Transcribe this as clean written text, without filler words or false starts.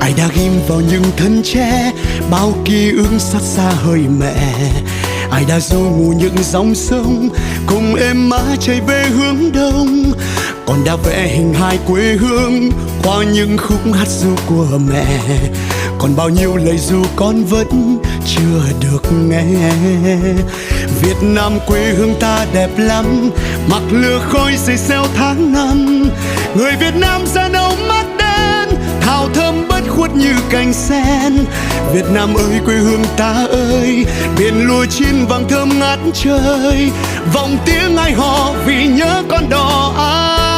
Ai đã ghim vào những thân tre bao ký ức xót xa hơi mẹ. Ai đã du ngủ những dòng sông cùng em má chạy về hướng đông. Còn đã vẽ hình hài quê hương qua những khúc hát ru của mẹ. Còn bao nhiêu lời ru con vẫn chưa được nghe. Việt Nam quê hương ta đẹp lắm, mặc lửa khói xây xeo tháng năm. Người Việt Nam da nâu mắt đen, thảo thơm bất khuất như cành sen. Việt Nam ơi quê hương ta ơi, biển lúa chín vàng thơm ngát trời. Vọng tiếng ai hò vì nhớ con đò ai.